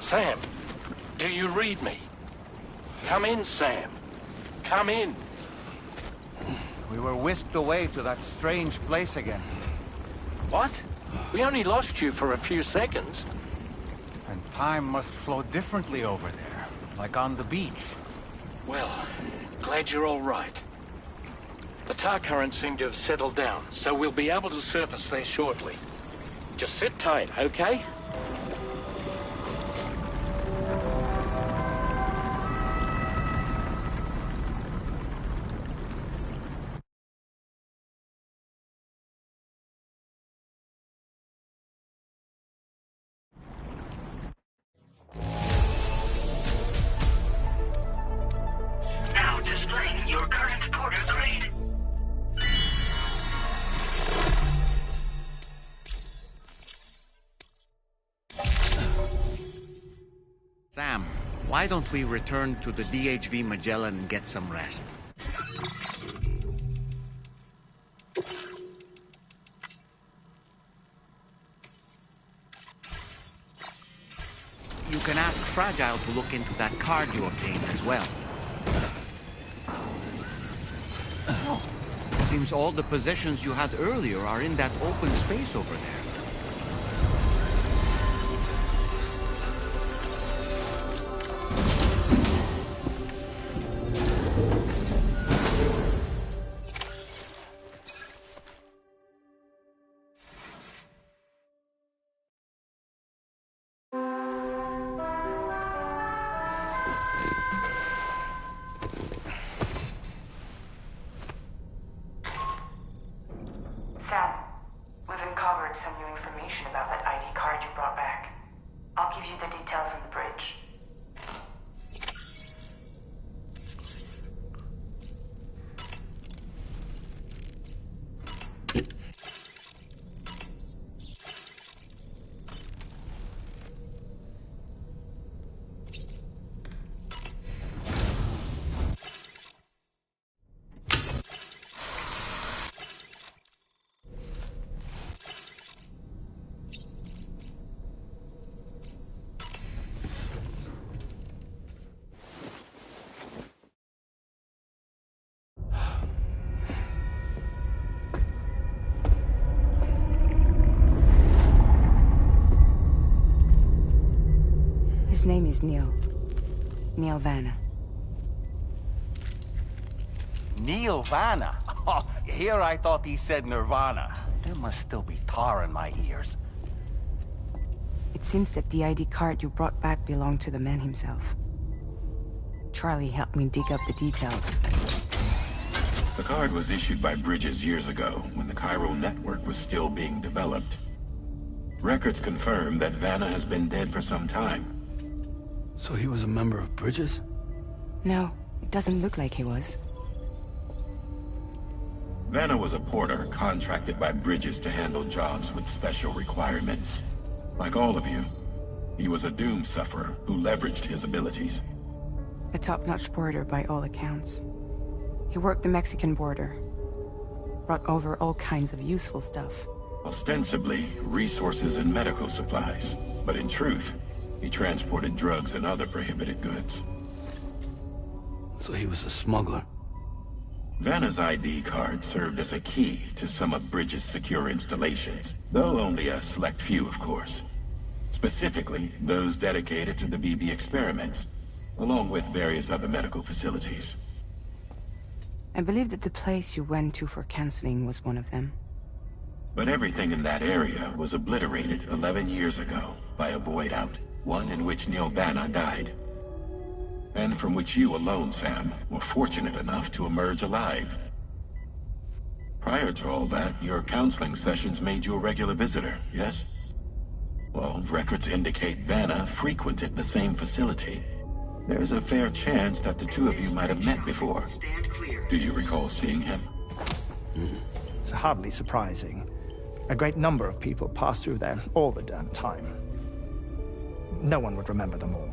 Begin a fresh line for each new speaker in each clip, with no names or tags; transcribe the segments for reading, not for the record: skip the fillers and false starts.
Sam, do you read me? Come in, Sam. Come in.
We were whisked away to that strange place again.
What? We only lost you for a few seconds.
And time must flow differently over there, like on the beach.
Well, glad you're all right. The tar currents seem to have settled down, so we'll be able to surface there shortly. Just sit tight, okay?
Now displaying your current porter grade.
Sam, why don't we return to the DHV Magellan and get some rest? You can ask Fragile to look into that card you obtained as well. Seems all the possessions you had earlier are in that open space over there.
Sam, we've uncovered some new information about that ID card you brought back. I'll give you the details on the bridge.
His name is Neil. Neil Vanna.
Neil Vanna? Oh, here I thought he said Nirvana. There must still be tar in my ears.
It seems that the ID card you brought back belonged to the man himself. Charlie helped me dig up the details.
The card was issued by Bridges years ago, when the chiral network was still being developed. Records confirm that Vanna has been dead for some time.
So he was a member of Bridges?
No, it doesn't look like he was.
Vanna was a porter contracted by Bridges to handle jobs with special requirements. Like all of you, he was a doom sufferer who leveraged his abilities.
A top-notch porter by all accounts. He worked the Mexican border. Brought over all kinds of useful stuff.
Ostensibly, resources and medical supplies. But in truth, he transported drugs and other prohibited goods.
So he was a smuggler.
Vanna's ID card served as a key to some of Bridges' secure installations, though only a select few, of course. Specifically, those dedicated to the BB experiments, along with various other medical facilities.
I believe that the place you went to for counseling was one of them.
But everything in that area was obliterated 11 years ago by a void out, one in which Neil Vanna died. And from which you alone, Sam, were fortunate enough to emerge alive. Prior to all that, your counseling sessions made you a regular visitor, yes? Well, records indicate Vanna frequented the same facility. There's a fair chance that the two of you might have met before. Do you recall seeing him?
It's hardly surprising. A great number of people pass through there all the damn time. No one would remember them all.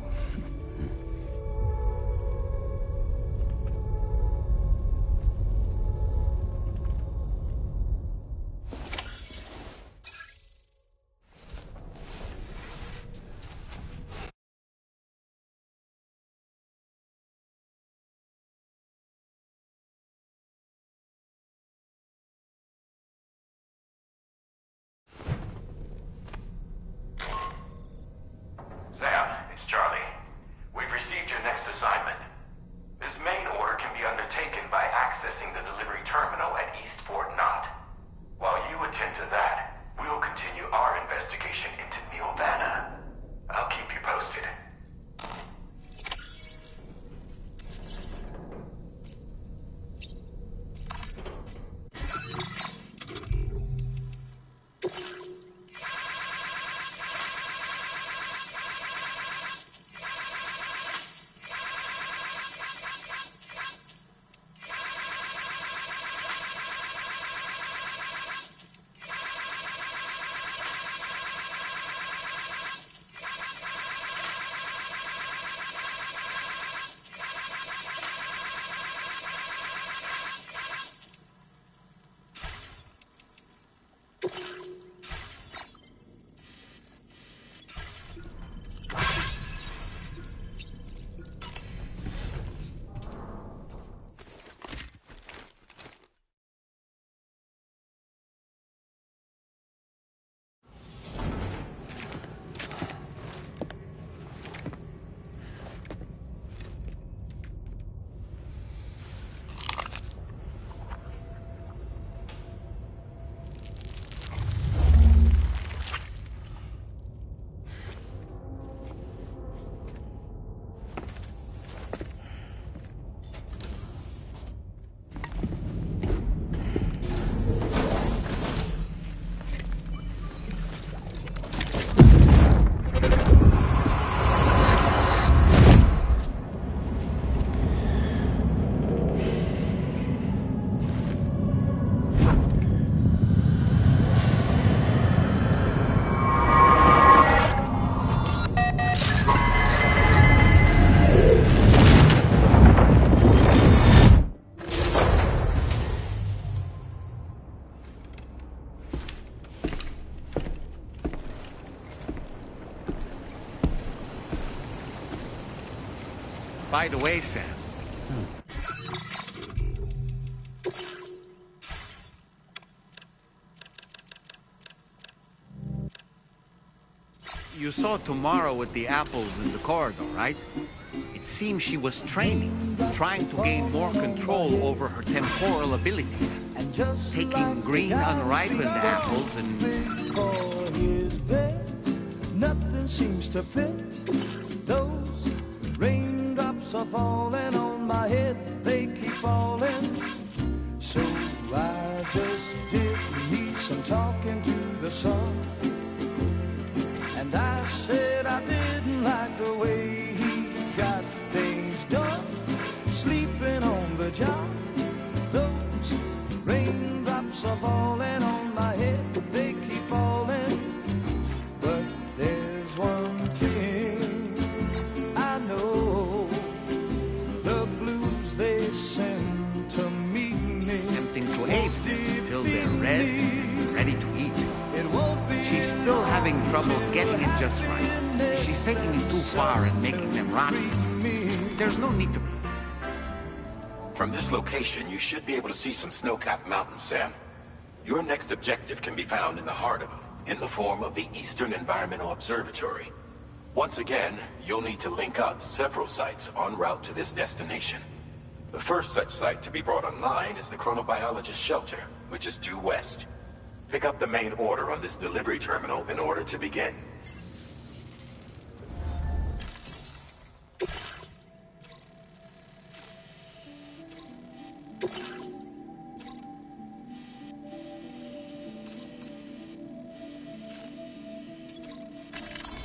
By the way, Sam. You saw Tamara with the apples in the corridor, right? It seems she was training, trying to gain more control over her temporal abilities. Taking green, unripened apples and...
Nothing seems to fit. Those raindrops are falling on my head. They keep falling. So I just did me some talking to the sun. And I said I didn't like the way he got things done. Sleeping on the job. Those raindrops are falling on my head. They keep falling. But there's one thing I know. The blues they send to meet me.
Tempting to age them until they're red and ready to eat.
It won't be.
She's still having trouble getting it just right. She's taking it too far and making them rotten. There's no need to...
From this location, you should be able to see some snow-capped mountains, Sam. Your next objective can be found in the heart of them, in the form of the Eastern Environmental Observatory. Once again, you'll need to link up several sites en route to this destination. The first such site to be brought online is the Chronobiologist Shelter, which is due west. Pick up the main order on this delivery terminal in order to begin.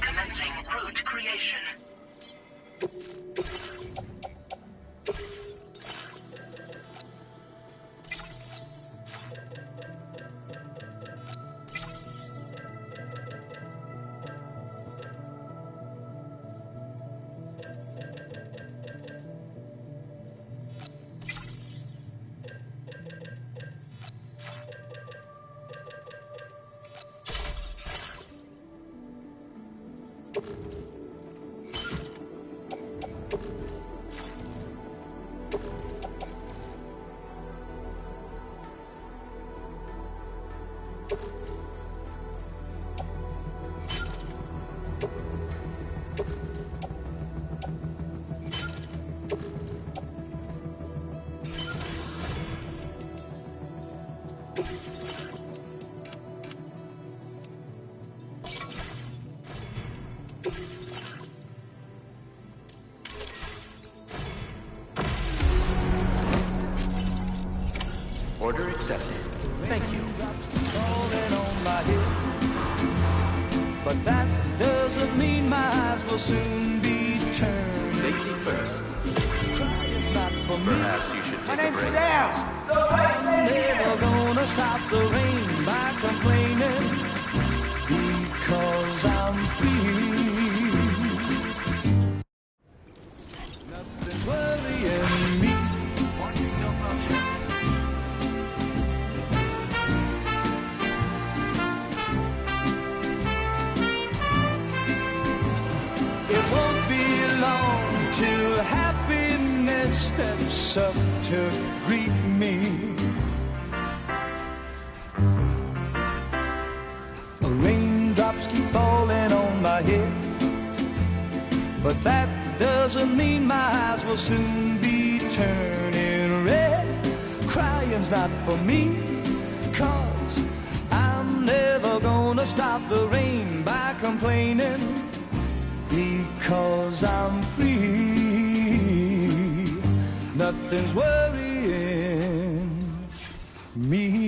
Commencing route creation.
Order accepted. Thank you.
Falling on my head. But that doesn't mean my eyes will soon be turned.
Safety first.
It's not for me.
Perhaps you should take
My
a
name's
break.
Sam.
I'm never gonna stop the rain by complaining because I'm free. Nothing's worrying me. It won't be long till happiness steps up to greet me. Raindrops keep falling on my head, but that doesn't mean my eyes will soon be turning red. Crying's not for me, 'cause I'm never gonna stop the rain by complaining, because I'm free. Nothing's worrying me.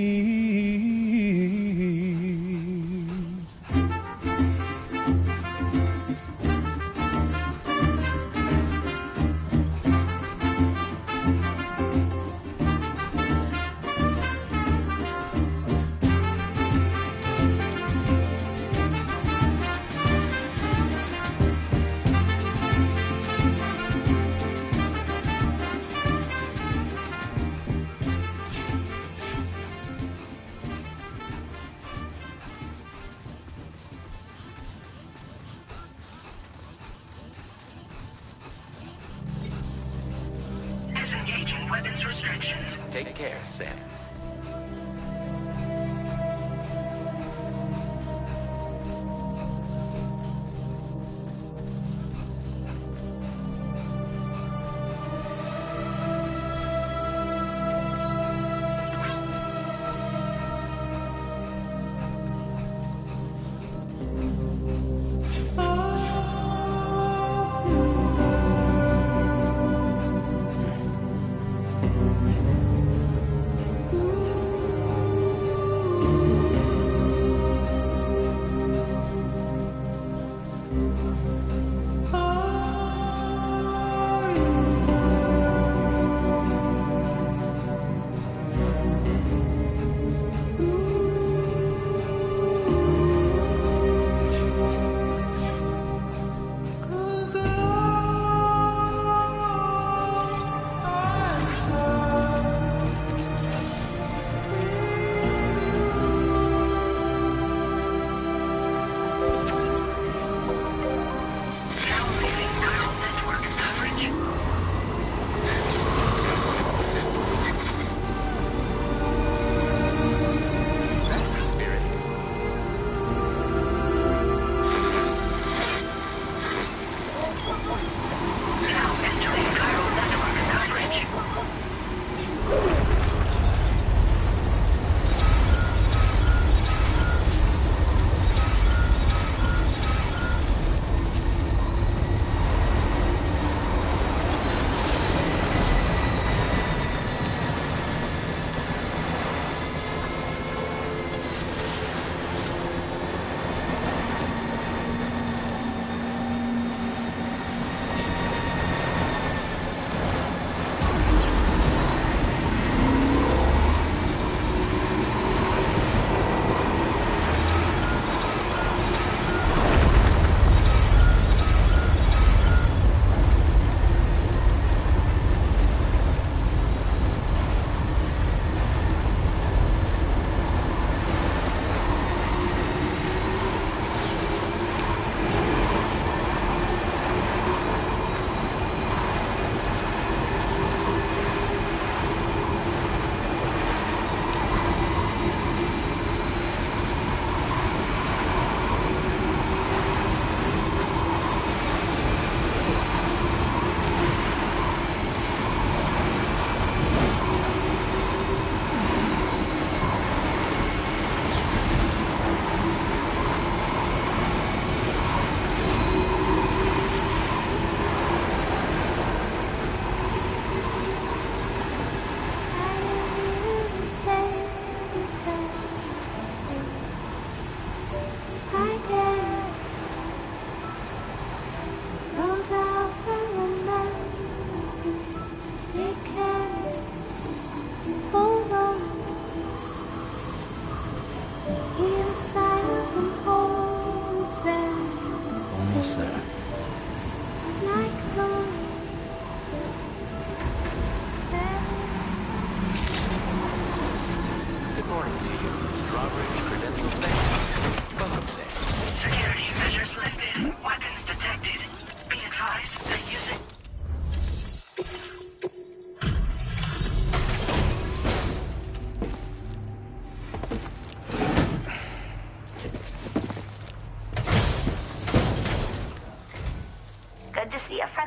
weapons restrictions.
Take care, Sam.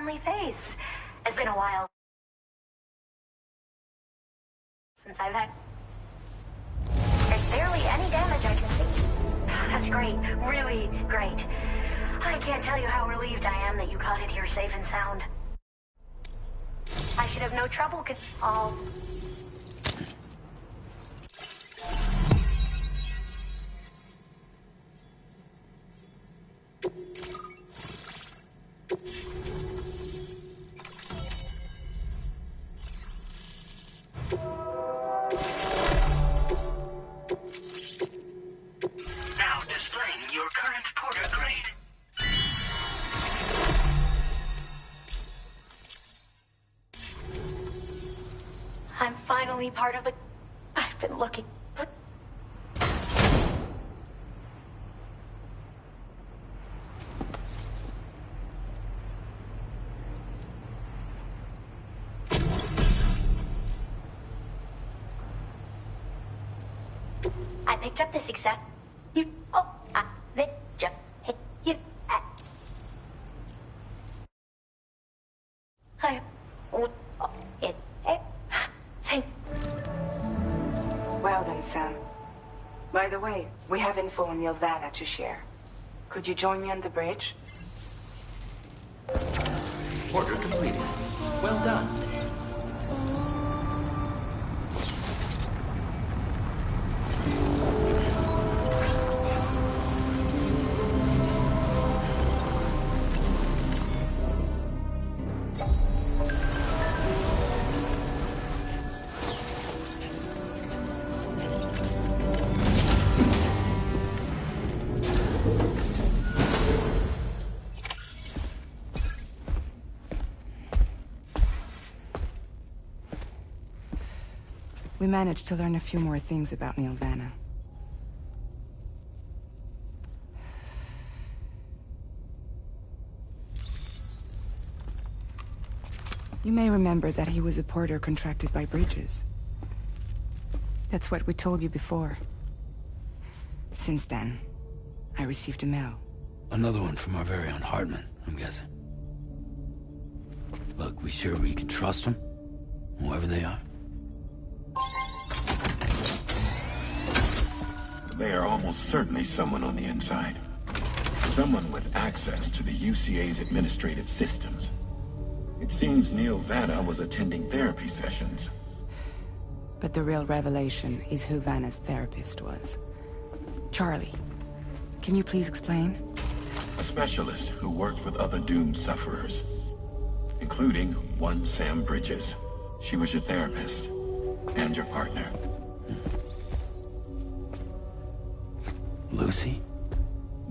friendly face. It's been a while since I've had... There's barely any damage I can see. That's great. Really great. I can't tell you how relieved I am that you got it here safe and sound. I should have no trouble all...
Now displaying your current porter grade.
I'm finally part of the... I've been looking... I picked up the success. You. Oh, they just hit you. I. Oh, it. Thank.
Well done, Sam. By the way, we have info on Nilvana to share. Could you join me on the bridge?
Order completed. Well done.
We managed to learn a few more things about Nilvana. You may remember that he was a porter contracted by Bridges. That's what we told you before. Since then, I received a mail.
Another one from our very own Hartman, I'm guessing. Look, we sure we can trust them? Whoever they are?
They are almost certainly someone on the inside. Someone with access to the UCA's administrative systems. It seems Neil Vanna was attending therapy sessions.
But the real revelation is who Vanna's therapist was. Charlie, can you please explain?
A specialist who worked with other doomed sufferers, including one Sam Bridges. She was your therapist and your partner.
Lucy?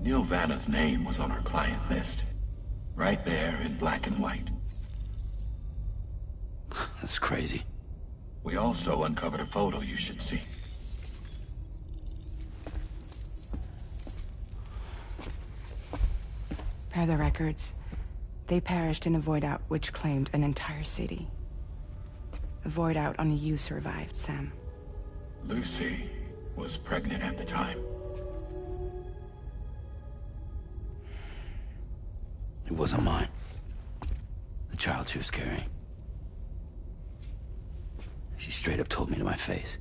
Neil Vanna's name was on our client list. Right there in black and white.
That's crazy.
We also uncovered a photo you should see.
Per the records, they perished in a void out which claimed an entire city. A void out only you survived, Sam.
Lucy was pregnant at the time.
It wasn't mine. The child she was carrying. She straight up told me to my face.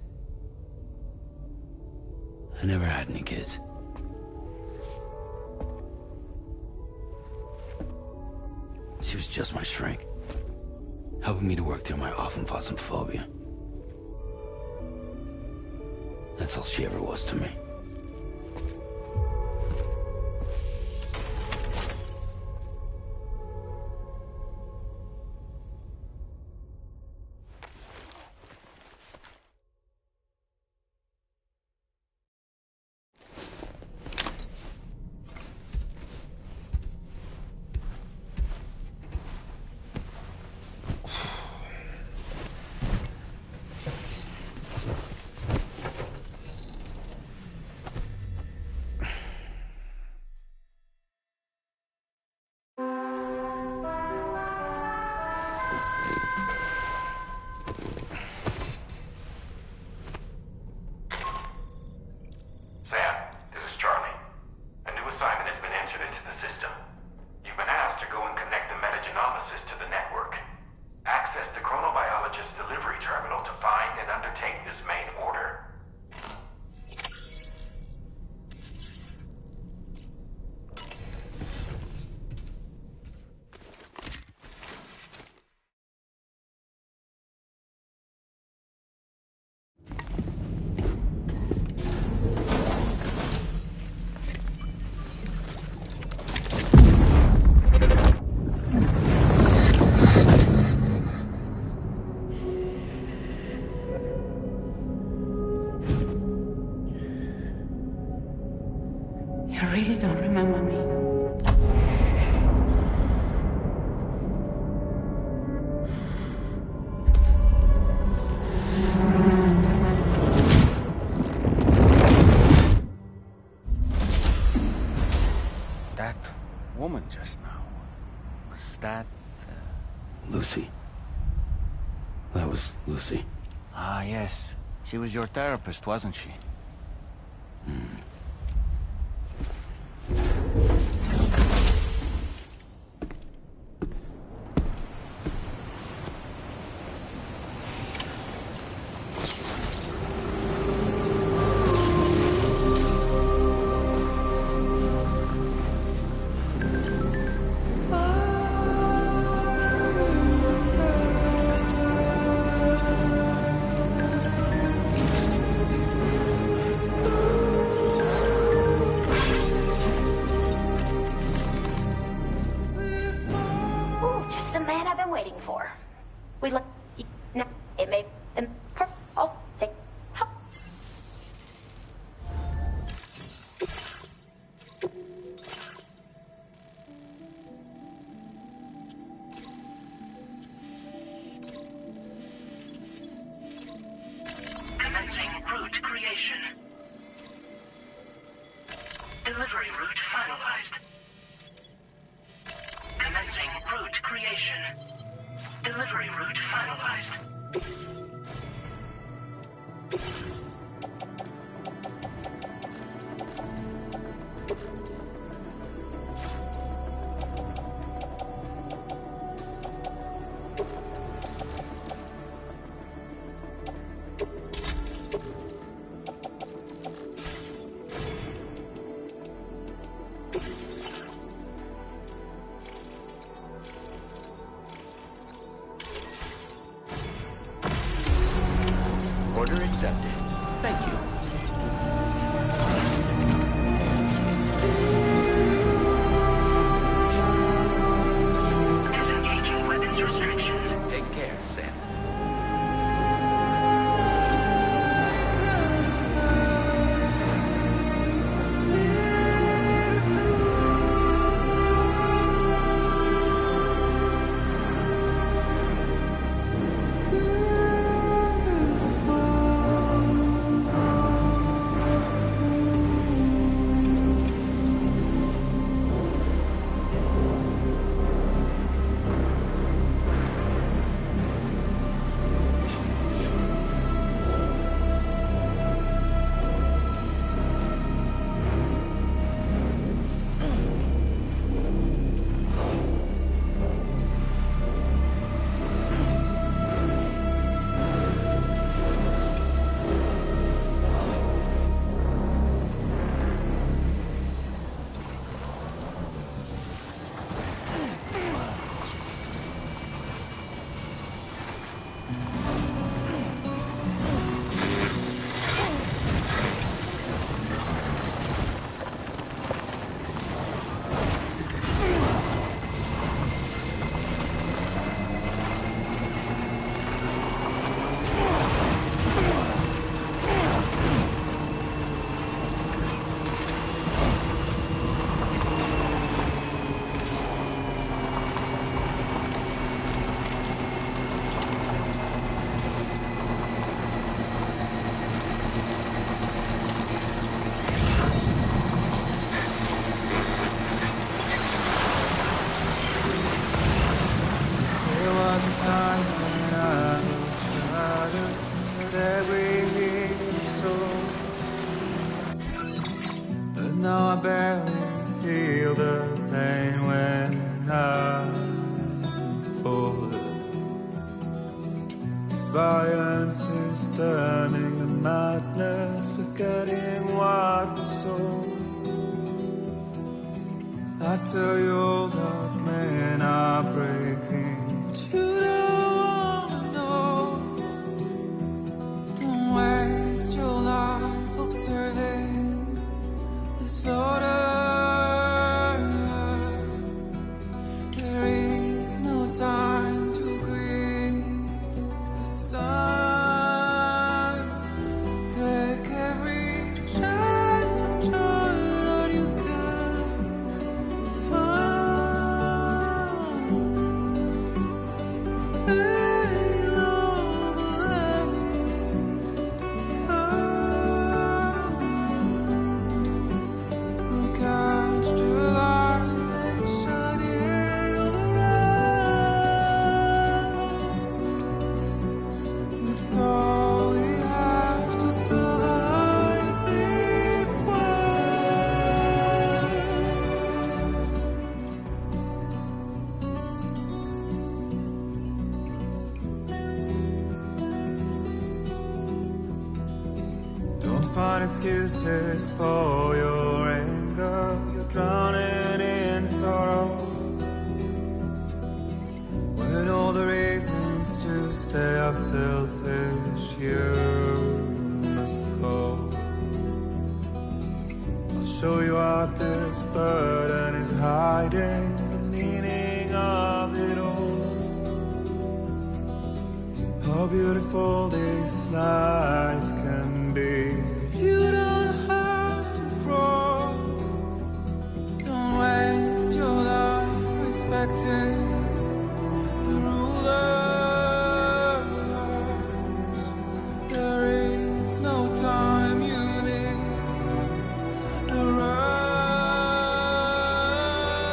I never had any kids. She was just my shrink, helping me to work through my often phobia. That's all she ever was to me.
You really don't remember me.
That woman just now, was that...
Lucy. That was Lucy.
Ah, yes. She was your therapist, wasn't she?
No, it made them purple. They help.
Commencing route creation. Delivery route finalized. Commencing route creation. Delivery route finalized.
Order accepted. Thank you.
Disengaging weapons restrictions.
Take care, Sam.
Now I barely feel the pain when I fall. This violence is turning to madness, forgetting what we saw. I tell you all that men are breaking, but you don't wanna know. Don't waste your life observing this order. There is no time to grieve the sun. Take every chance of joy that you can find. Any love or any kind. Go catch the light and shine it all around. It's all we have to survive this world. Don't find excuses for your anger. You're drowning in sorrow. When all the reasons to stay are selfish, you must go. I'll show you what this burden is hiding, the meaning of it all. how beautiful this life can be. You don't have to crawl. Don't waste your life respecting the rulers. There is no time you need to run.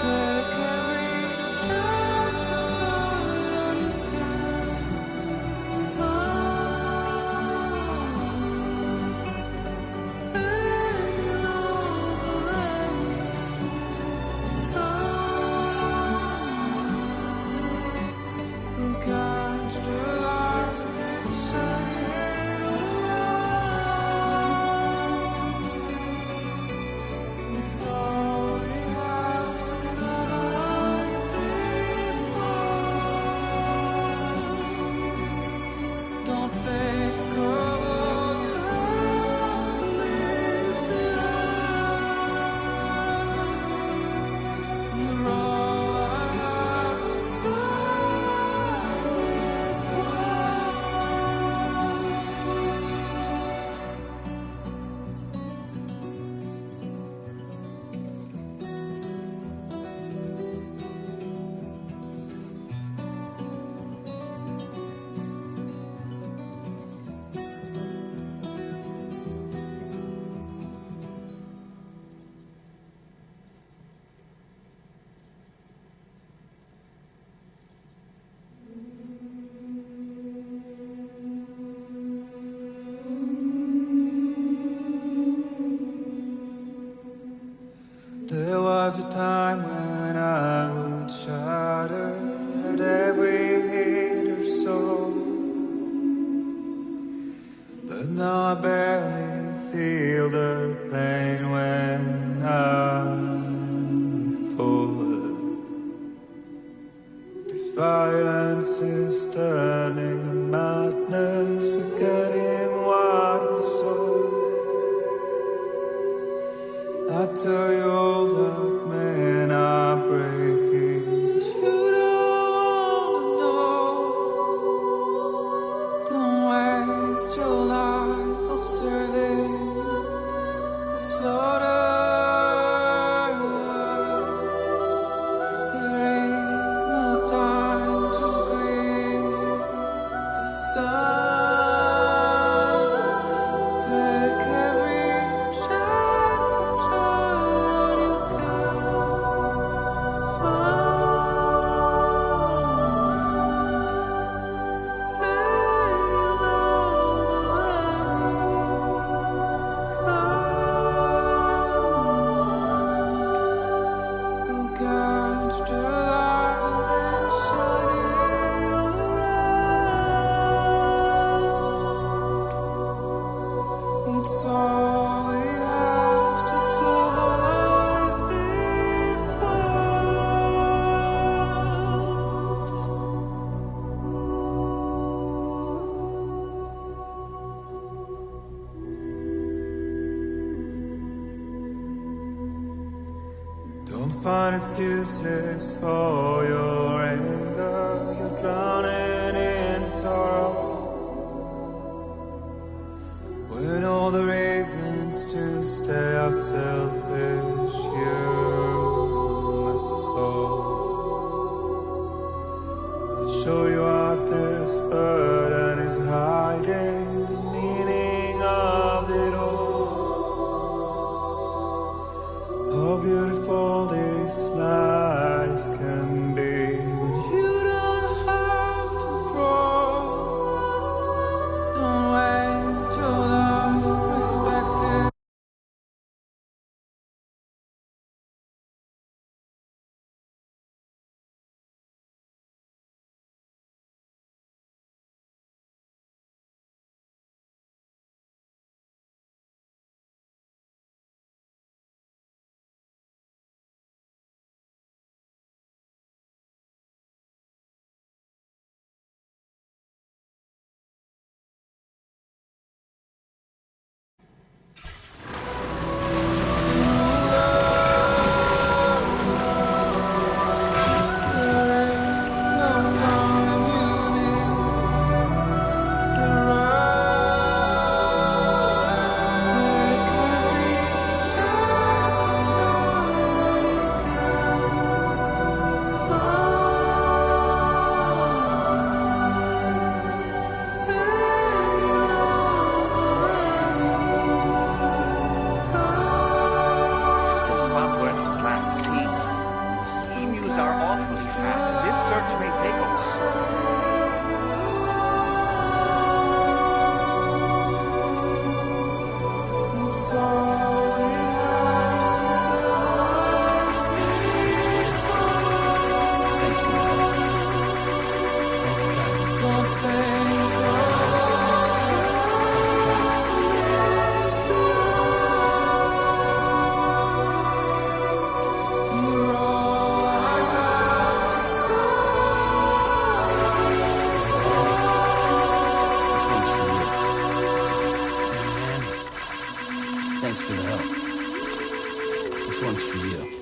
Take every chance of joy you can find. And you'll go catch the light and shine it all around. It's all we have to survive this world. Don't think of all you have to leave behind. You're all I have to survive this world. There was a time when I would shatter at every hit or soul, but now I barely feel the pain when I fall. This violence is turning to madness, forgetting what we saw. I tell you all that men are breaking, but you don't wanna know. Don't waste your life observing the slaughter. There is no time to grieve the sun. Take every chance of joy you can find. Then you'll go catch the light and shine it all around. It's all we have to survive this world. Don't find excuses for your anger. You're drowning in sorrow, when all the reasons to stay are selfish. You must go. I'll show you out this burden is hiding the meaning of it all. How beautiful this life can be when you don't have to crawl. Don't waste your life respecting
This one's for you.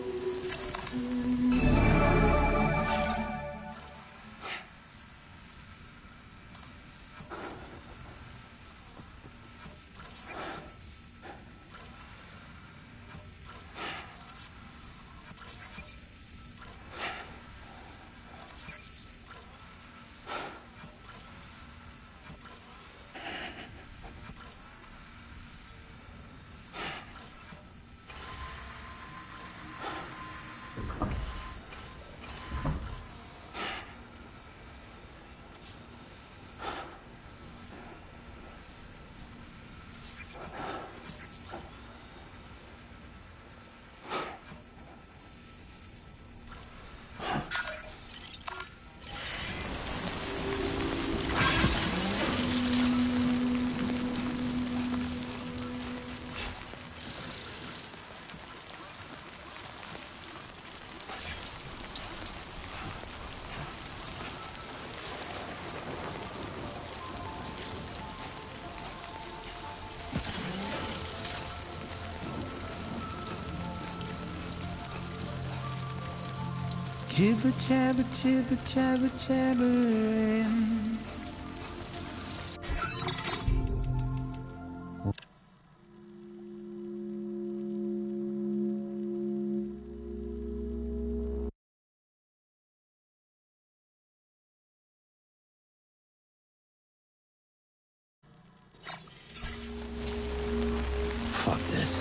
Jibber jabber, jibber jabber, jabbering.
Fuck this.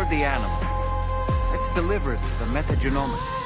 The animal. Let's deliver it to the metagenomicist.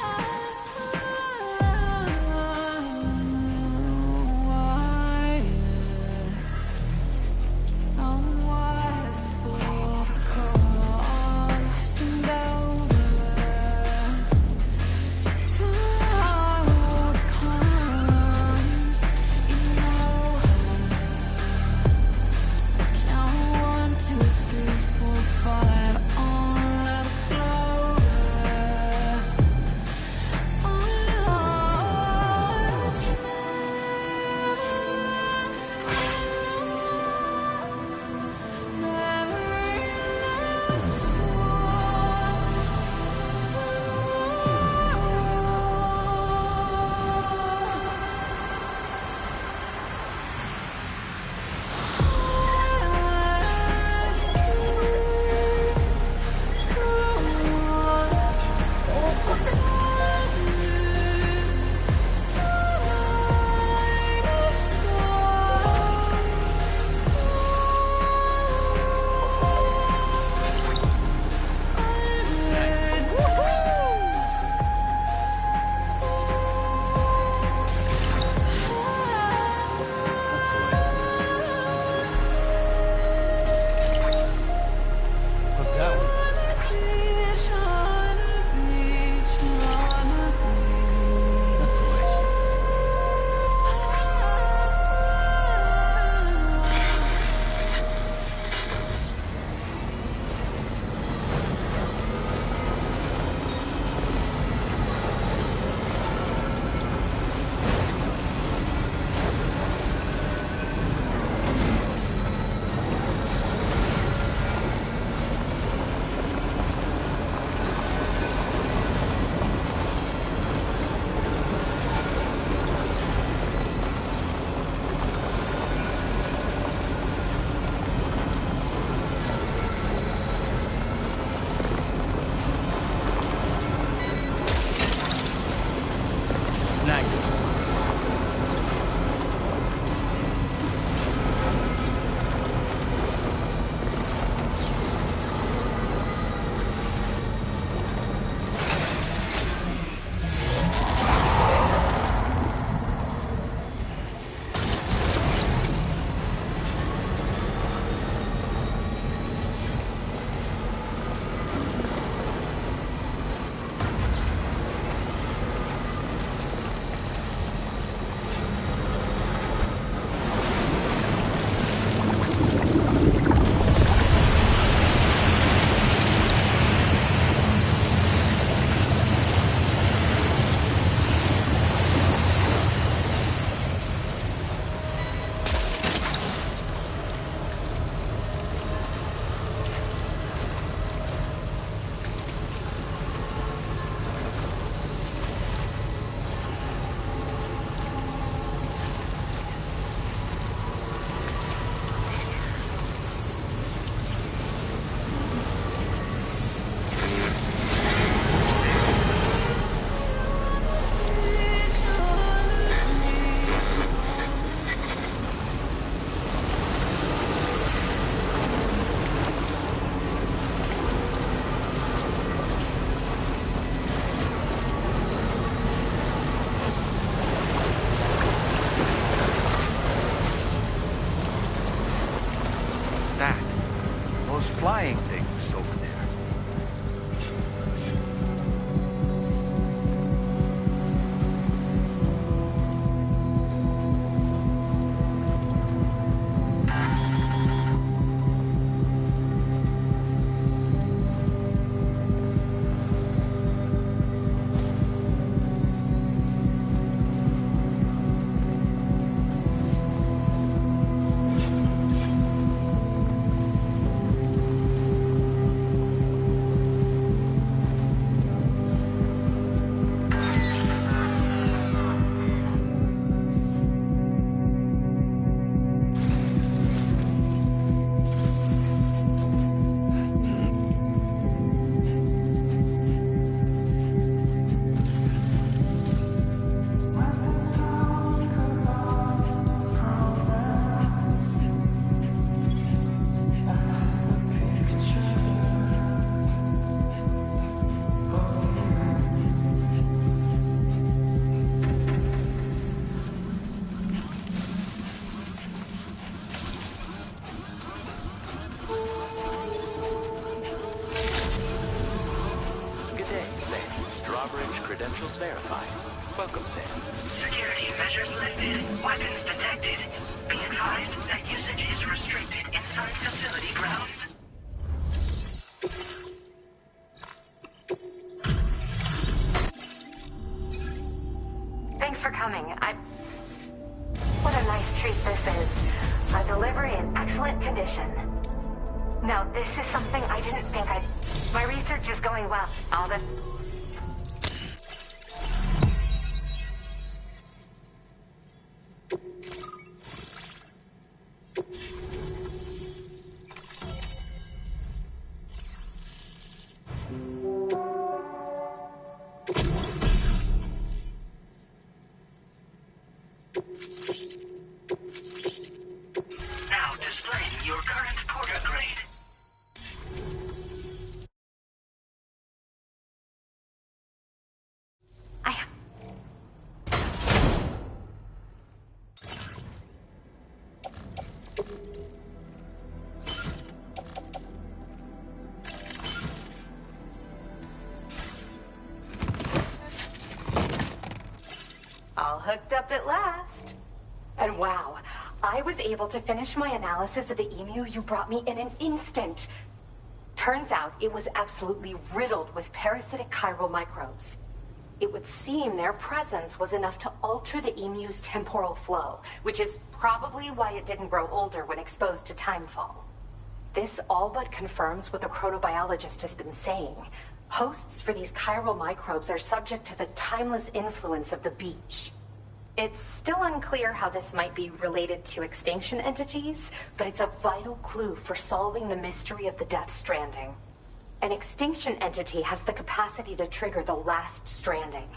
What's that?
Those flying things over there.
Credentials verified. Welcome, Sam.
Security measures lifted. Weapons detected. Be advised that usage is restricted inside facility grounds.
Thanks for coming. What a nice treat this is. A delivery in excellent condition. Now, this is something I didn't think I'd... My research is going well. All the...
Now displaying your current porter grade.
All hooked up at last. And wow, I was able to finish my analysis of the emu you brought me in an instant. Turns out it was absolutely riddled with parasitic chiral microbes. It would seem their presence was enough to alter the emu's temporal flow, which is probably why it didn't grow older when exposed to timefall. This all but confirms what the chronobiologist has been saying. Hosts for these chiral microbes are subject to the timeless influence of the beach. It's still unclear how this might be related to extinction entities, but it's a vital clue for solving the mystery of the Death Stranding. An extinction entity has the capacity to trigger the last stranding.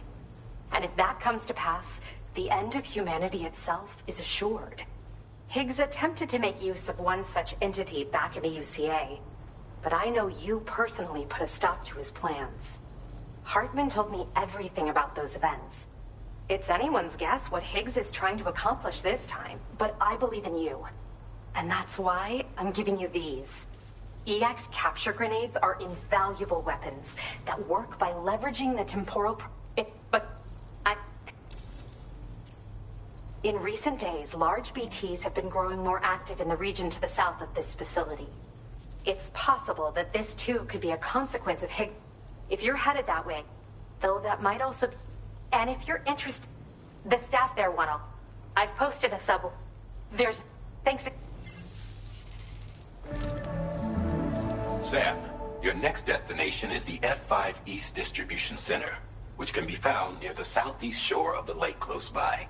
And if that comes to pass, the end of humanity itself is assured. Higgs attempted to make use of one such entity back in the UCA, but I know you personally put a stop to his plans. Hartman told me everything about those events. It's anyone's guess what Higgs is trying to accomplish this time, but I believe in you. And that's why I'm giving you these. EX capture grenades are invaluable weapons that work by leveraging the temporal... In recent days, large BTs have been growing more active in the region to the south of this facility. It's possible that this too could be a consequence of Higgs. If you're headed that way, though that might also... And if you're interested... The staff there want to... I've posted a sub... There's... Thanks...
Sam, your next destination is the F5 East Distribution Center, which can be found near the southeast shore of the lake close by.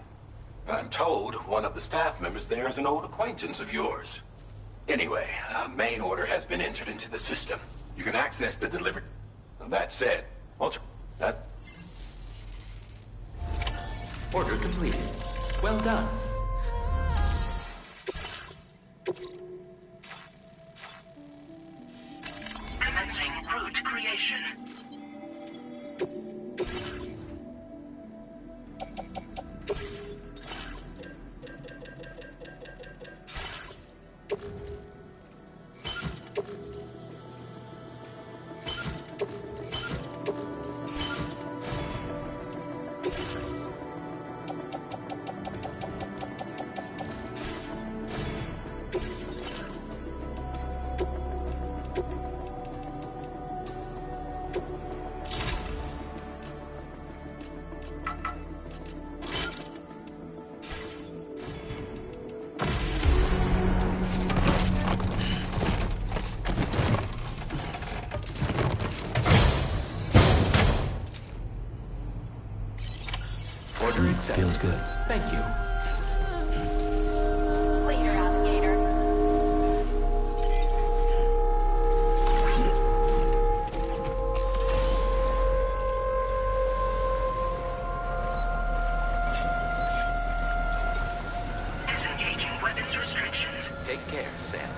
I'm told one of the staff members there is an old acquaintance of yours. Anyway, a main order has been entered into the system. You can access the delivery... That said,
Order completed. Well done.
Commencing route creation.
Feels good.
Thank you.
Later, alligator.
Disengaging weapons restrictions.
Take care, Sam.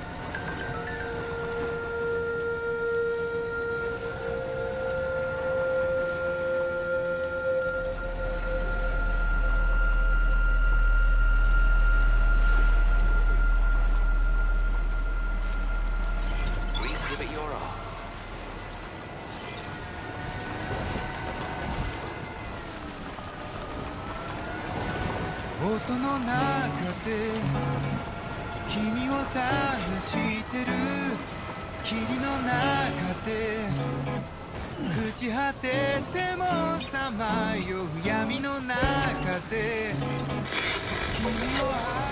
Please give it your all.
音の中で君を探してる霧の中で朽ち果ててもさまよう闇の中で君を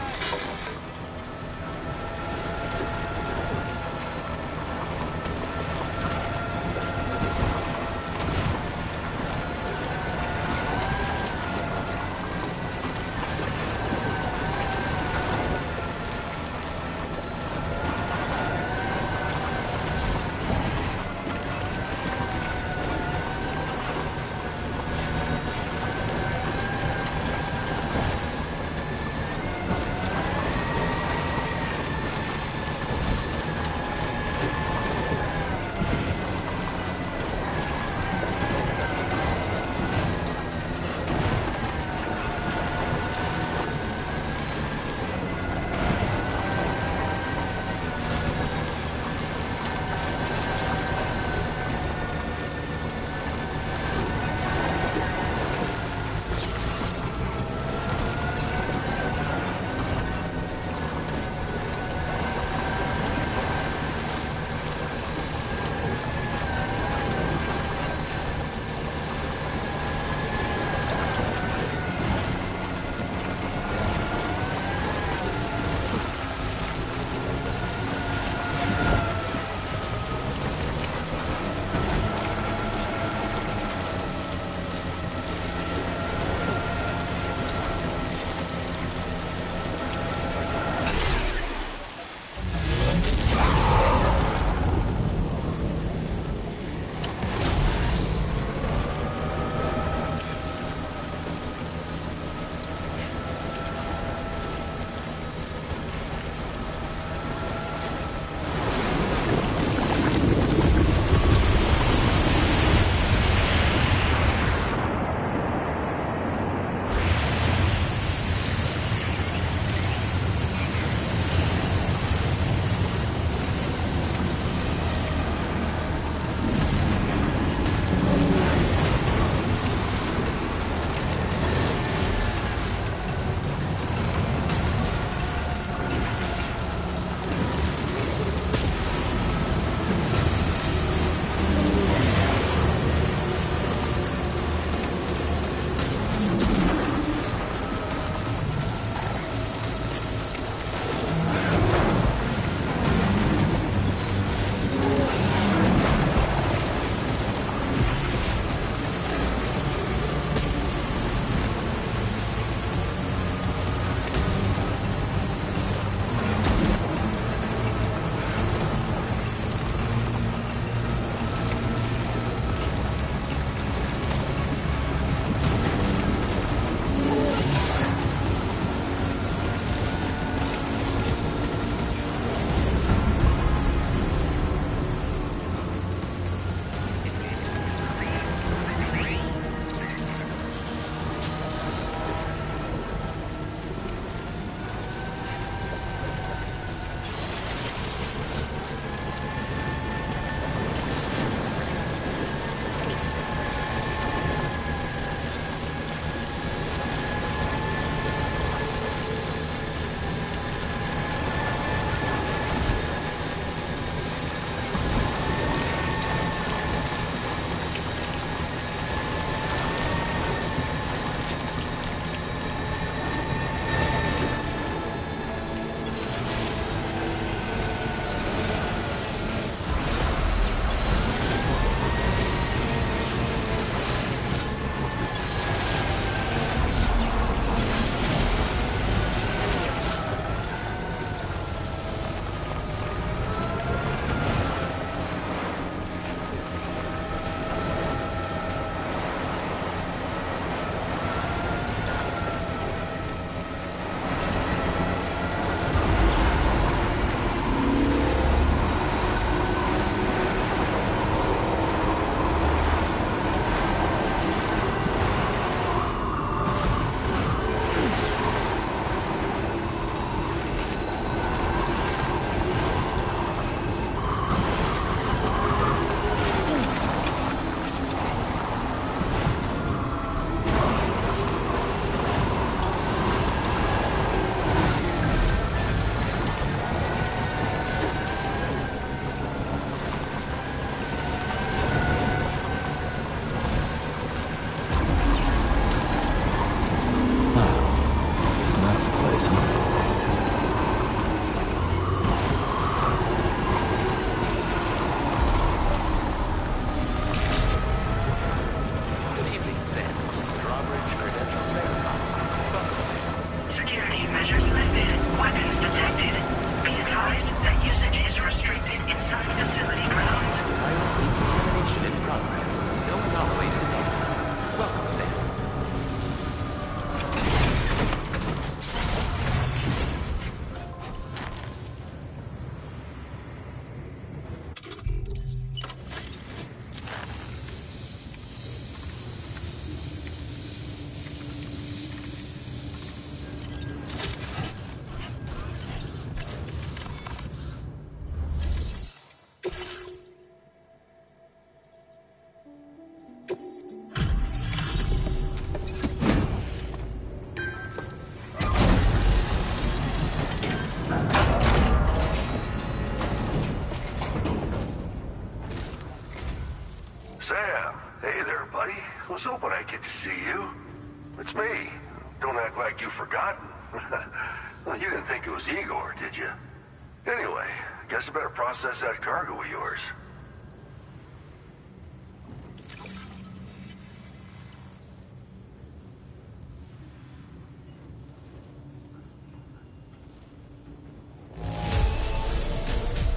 Guess I better process that cargo of yours.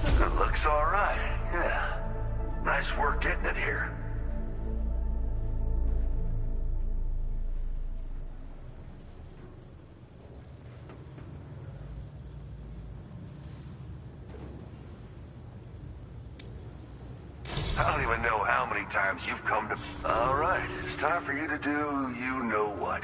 It looks all right, yeah. Nice work getting it here. I don't even know how many times you've come to... All right, it's time for you to do you-know-what.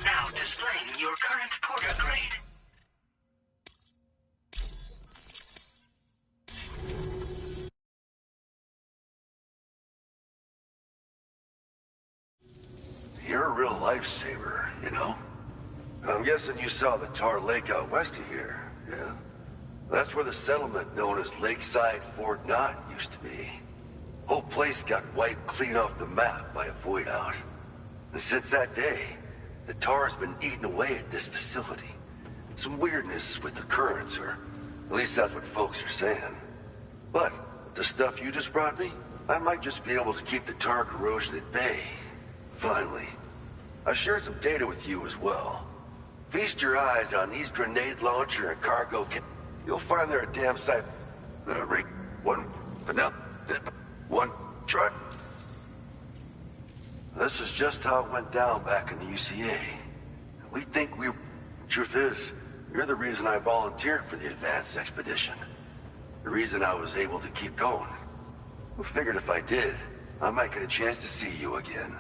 Now displaying your current porter grade.
You're a real lifesaver, you know? I'm guessing you saw the Tar Lake out west of here, yeah? That's where the settlement known as Lakeside Fort Knott used to be. Whole place got wiped clean off the map by a void out. And since that day, the tar's been eating away at this facility. Some weirdness with the currents, or at least that's what folks are saying. But with the stuff you just brought me, I might just be able to keep the tar corrosion at bay. Finally. I shared some data with you as well. Feast your eyes on these grenade launcher and cargo kit. You'll find they're a damn sight. Rick, one truck. This is just how it went down back in the UCA. We think we... Truth is, you're the reason I volunteered for the advanced expedition. The reason I was able to keep going. We figured if I did, I might get a chance to see you again.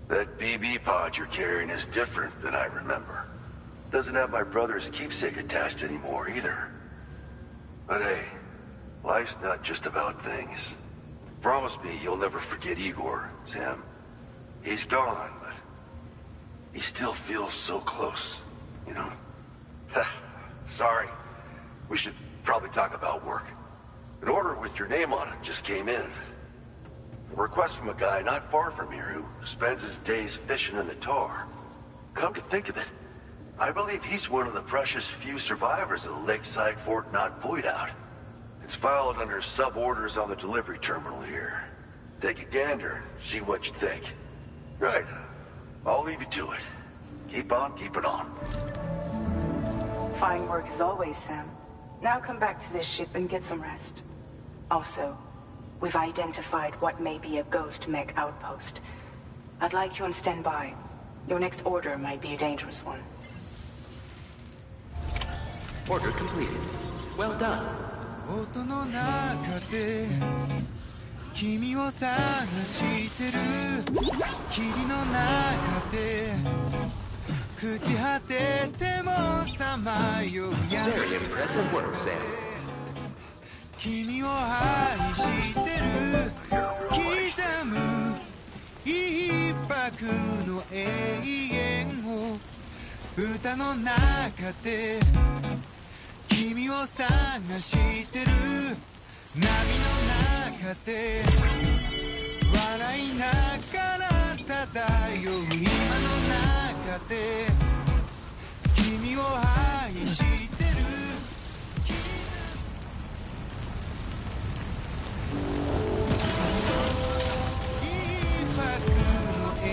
That BB pod you're carrying is different than I remember. Doesn't have my brother's keepsake attached anymore either. But hey, life's not just about things. Promise me you'll never forget Igor, Sam. He's gone, but he still feels so close, you know? Sorry. We should probably talk about work. An order with your name on it just came in. A request from a guy not far from here who spends his days fishing in the tar. Come to think of it, I believe he's one of the precious few survivors of the Lakeside Fort Knott void out. It's filed under sub-orders on the delivery terminal here. Take a gander and see what you think. Right. I'll leave you to it. Keep on keeping on.
Fine work as always, Sam. Now come back to this ship and get some rest. Also, we've identified what may be a ghost mech outpost. I'd like you on standby. Your next order might be a dangerous one.
Order completed. Well done.
音の中で君を探してる霧の中で朽ち果ててもさまようや
Very impressive work, Sam.
君を愛してる刻む一拍の永遠を歌の中で君を探してる波の中で笑いながら漂う今の中で君を愛してる一拍の永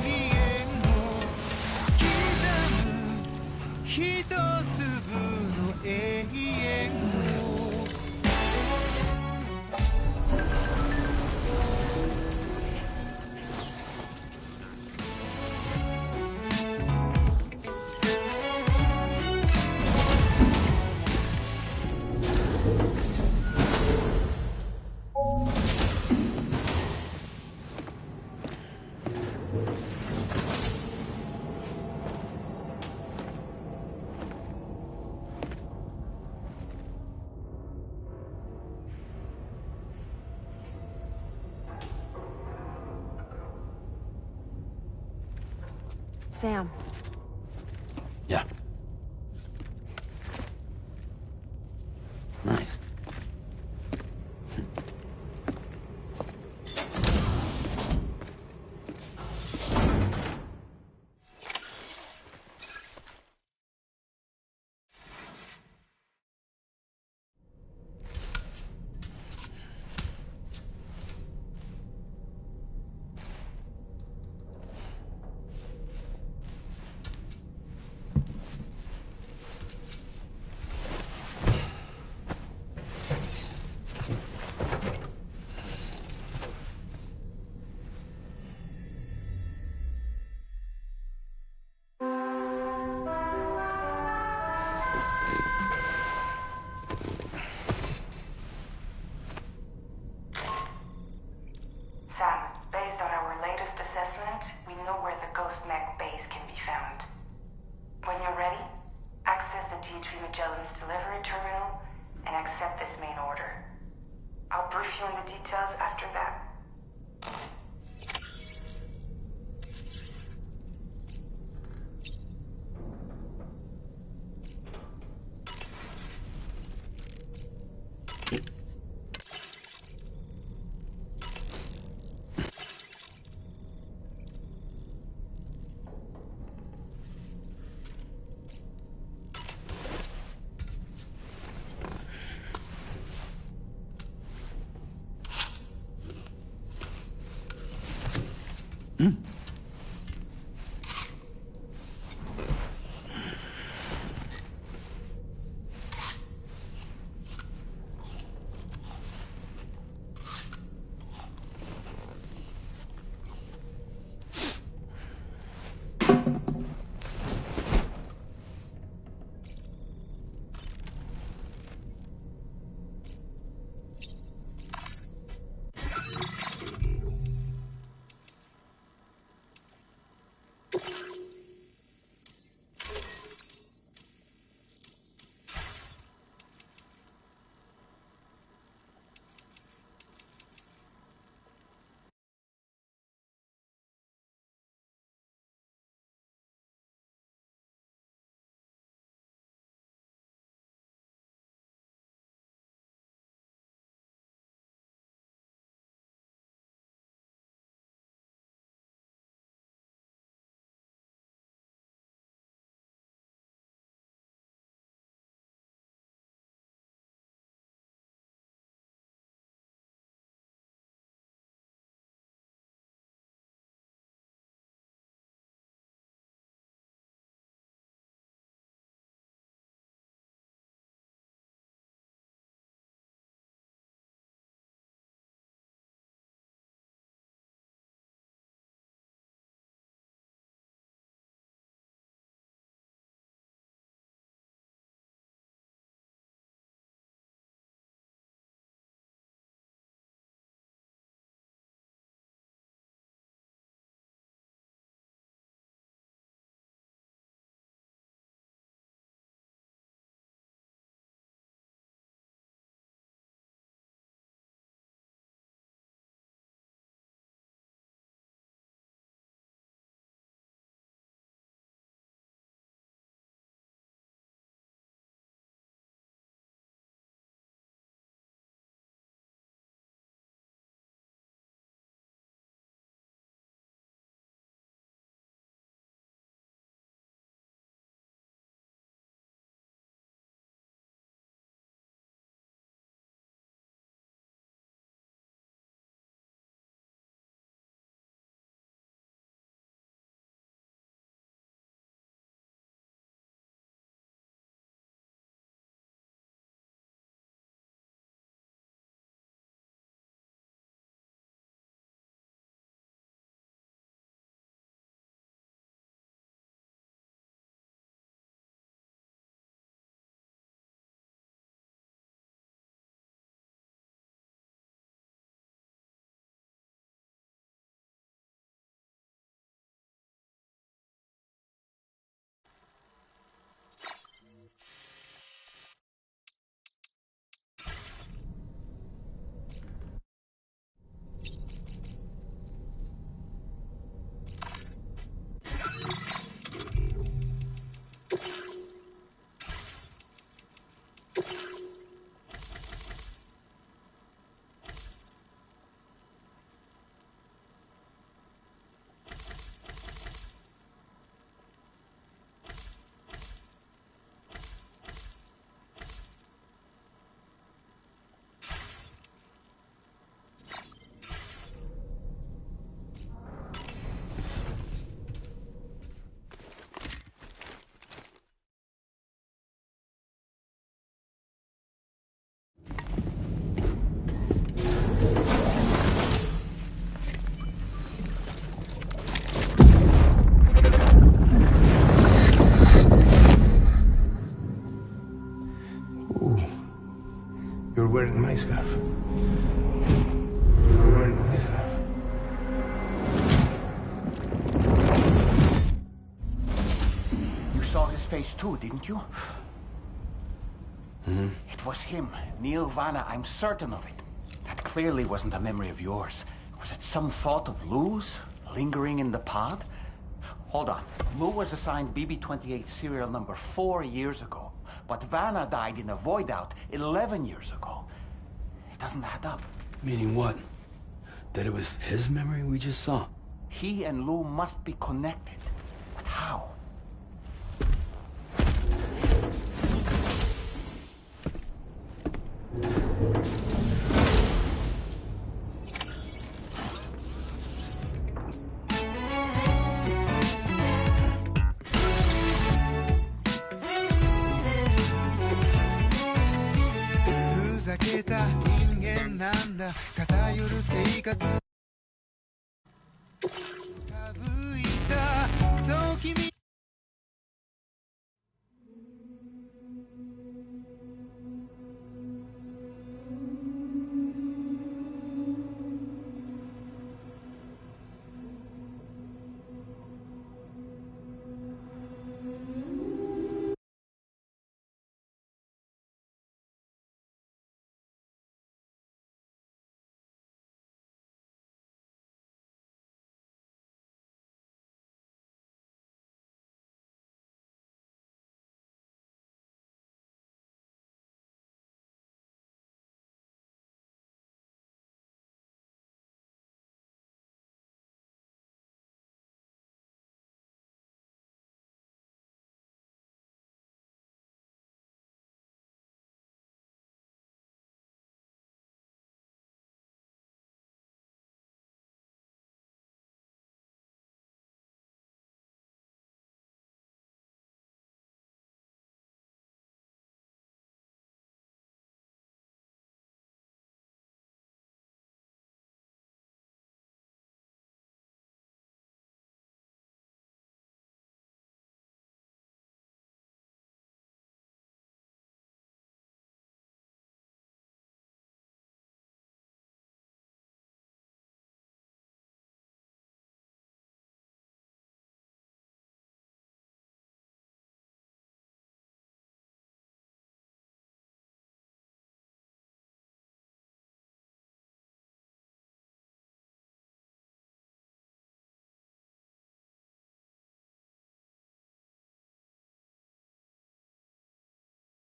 遠を刻む一粒の永遠を
Sam.
Yeah. Nice.
Sam, based on our latest assessment, we know where the Ghost Mech base can be found. When you're ready, access the T3 Magellan's delivery terminal and accept this main order. I'll brief you on the details after that.
wearing my scarf. You were wearing my scarf.
You saw his face too, didn't you?
Mm-hmm.
It was him, Neil Vanna. I'm certain of it. That clearly wasn't a memory of yours. Was it some thought of Lou's, lingering in the pod? Hold on. Lou was assigned BB-28 serial number 4 years ago, but Vanna died in a void out 11 years ago. It doesn't add up.
Meaning what? That it was his memory we just saw?
He and Lou must be connected. But how?